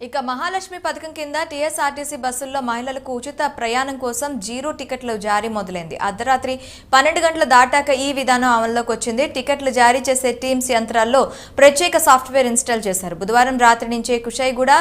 ఇక మహాలక్ష్మి పథకం కింద టీఎస్ఆర్టీసీ బస్సుల్లో మహిళలకు ఉచిత ప్రయాణం కోసం జీరో టికెట్లు జారీ మొదలైంది. అర్ధరాత్రి 12 గంటలు దాటాక ఈ విధానం అమల్లోకి వచ్చింది. టికెట్లు జారీ చేసే టీమ్స్ యంత్రాల్లో ప్రత్యేక సాఫ్ట్వేర్ ఇన్స్టాల్ చేశారు. బుధవారం రాత్రి నుంచే కుషాయిగూడ,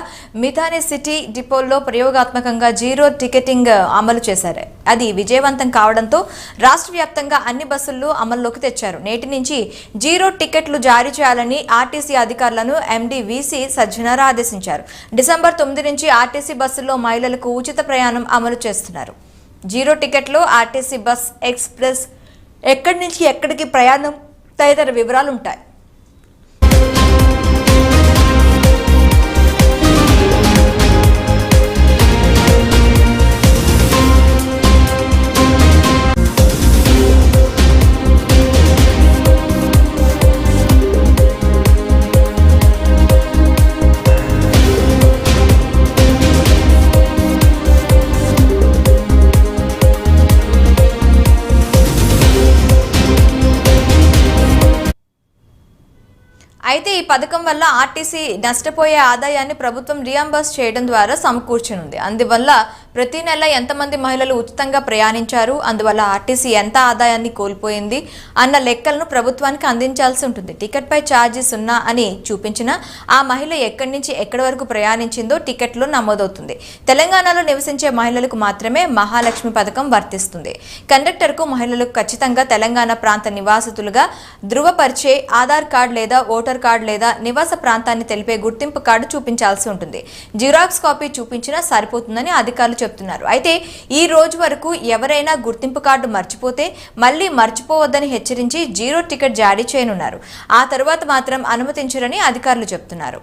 మిథాని సిటీ డిపోల్లో ప్రయోగాత్మకంగా జీరో టికెటింగ్ అమలు చేశారు. అది విజయవంతం కావడంతో రాష్ట్ర వ్యాప్తంగా అన్ని బస్సుల్లో అమల్లోకి తెచ్చారు. నేటి నుంచి జీరో టికెట్లు జారీ చేయాలని ఆర్టీసీ అధికారులను ఎండీ వీసీ సజ్జనార్ ఆదేశించారు. డిసెంబర్ 9 నుంచి ఆర్టీసీ బస్సుల్లో మహిళలకు ఉచిత ప్రయాణం అమలు చేస్తున్నారు. జీరో టికెట్లో ఆర్టీసీ బస్, ఎక్స్ప్రెస్, ఎక్కడి నుంచి ఎక్కడికి ప్రయాణం తదితర వివరాలు ఉంటాయి. అయితే ఈ పథకం వల్ల ఆర్టీసీ నష్టపోయే ఆదాయాన్ని ప్రభుత్వం రియంబర్స్ చేయడం ద్వారా సమకూర్చనుంది. అందువల్ల ప్రతి నెల ఎంతమంది మహిళలు ఉచితంగా ప్రయాణించారు, అందువల్ల ఆర్టీసీ ఎంత ఆదాయాన్ని కోల్పోయింది అన్న లెక్కలను ప్రభుత్వానికి అందించాల్సి ఉంటుంది. టికెట్పై ఛార్జీ 0 అని చూపించిన ఆ మహిళ ఎక్కడి నుంచి ఎక్కడి వరకు ప్రయాణించిందో టికెట్లో నమోదవుతుంది. తెలంగాణలో నివసించే మహిళలకు మాత్రమే మహాలక్ష్మి పథకం వర్తిస్తుంది. కండక్టర్కు మహిళలకు ఖచ్చితంగా తెలంగాణ ప్రాంత నివాసితులుగా ధృవపరిచే ఆధార్ కార్డు లేదా ఓటర్ కార్డు లేదా నివాస ప్రాంతాన్ని తెలిపే గుర్తింపు కార్డు చూపించాల్సి ఉంటుంది. జిరాక్స్ కాపీ చూపించినా సరిపోతుందని అధికారులు చెబుతున్నారు. అయితే ఈ రోజు వరకు ఎవరైనా గుర్తింపు కార్డు మర్చిపోతే మళ్లీ మర్చిపోవద్దని హెచ్చరించి జీరో టికెట్ జారీ చేయనున్నారు. ఆ తర్వాత మాత్రం అనుమతించరని అధికారులు చెబుతున్నారు.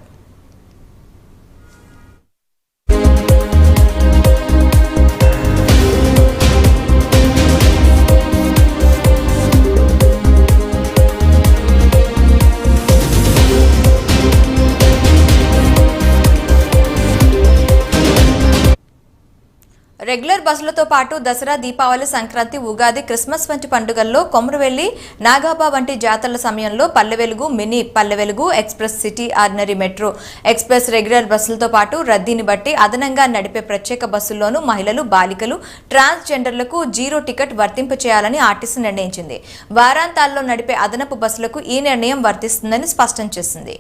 రెగ్యులర్ బస్సులతో పాటు దసరా, దీపావళి, సంక్రాంతి, ఉగాది, క్రిస్మస్ వంటి పండుగల్లో కొమరవెల్లి, నాగాబా వంటి జాతరల సమయంలో Palle Velugu, mini Palle Velugu, express, city, ordinary, metro, express, regular బస్సులతో పాటు రద్దీని బట్టి అదనంగా నడిపే ప్రత్యేక బస్సుల్లోనూ మహిళలు, బాలికలు, ట్రాన్స్జెండర్లకు జీరో టికెట్ వర్తింప చేయాలని ఆర్టీసీ నిర్ణయించింది. వారాంతాల్లో నడిపే అదనపు బస్సులకు ఈ నిర్ణయం వర్తిస్తుందని స్పష్టం చేసింది.